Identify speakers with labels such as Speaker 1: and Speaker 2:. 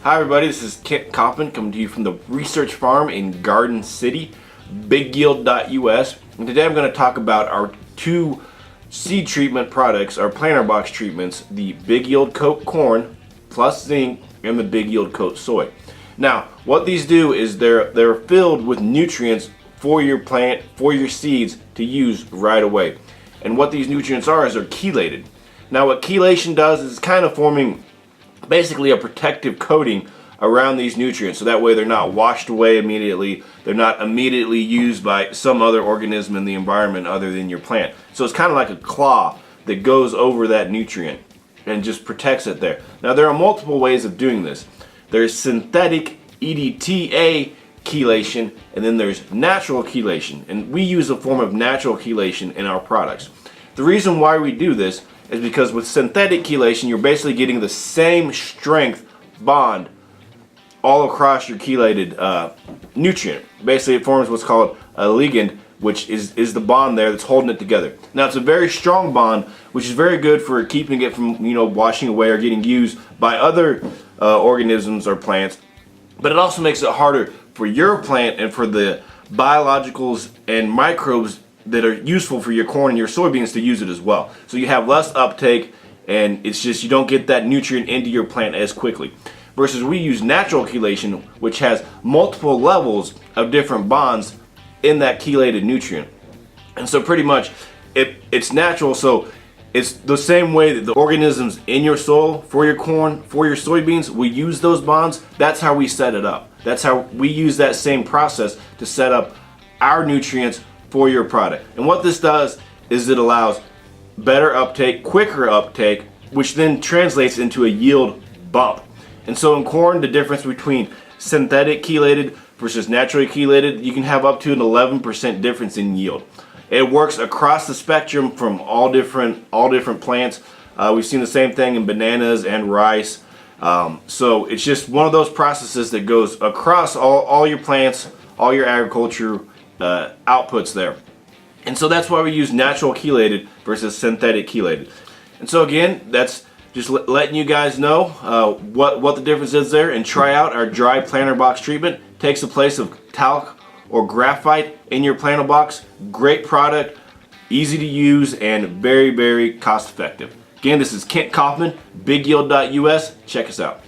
Speaker 1: Hi everybody, this is Kent Coppin coming to you from the research farm in Garden City, BigYield.us. And today I'm going to talk about our two seed treatment products, our planter box treatments, the BigYieldCoat corn plus zinc and the BigYieldCoat soy. Now, what these do is they're filled with nutrients for your plant, for your seeds to use right away. And what these nutrients are is they're chelated. Now what chelation does is it's kind of forming basically a protective coating around these nutrients, so that way they're not washed away immediately, they're not immediately used by some other organism in the environment other than your plant. So it's kind of like a claw that goes over that nutrient and just protects it there. Now there are multiple ways of doing this. There's synthetic EDTA chelation, and then there's natural chelation, and we use a form of natural chelation in our products. The reason why we do this is because with synthetic chelation, you're basically getting the same strength bond all across your chelated nutrient. Basically, it forms what's called a ligand, which is the bond there that's holding it together. Now, it's a very strong bond, which is very good for keeping it from washing away or getting used by other organisms or plants. But it also makes it harder for your plant and for the biologicals and microbes that are useful for your corn and your soybeans to use it as well. So you have less uptake, and it's just you don't get that nutrient into your plant as quickly. Versus we use natural chelation, which has multiple levels of different bonds in that chelated nutrient. And so pretty much it's natural, so it's the same way that the organisms in your soil, for your corn, for your soybeans, we use those bonds. That's how we set it up. That's how we use that same process to set up our nutrients for your product. And what this does is it allows better uptake, quicker uptake, which then translates into a yield bump. And so in corn, the difference between synthetic chelated versus naturally chelated, you can have up to an 11% difference in yield. It works across the spectrum from all different plants. We've seen the same thing in bananas and rice. So it's just one of those processes that goes across all your plants, all your agriculture outputs there. And so that's why we use natural chelated versus synthetic chelated. And so again, that's just letting you guys know what the difference is there, and try out our dry planter box treatment. Takes the place of talc or graphite in your planter box. Great product, easy to use, and very, very cost effective. Again, this is Kent Kaufman, BigYield.us. Check us out.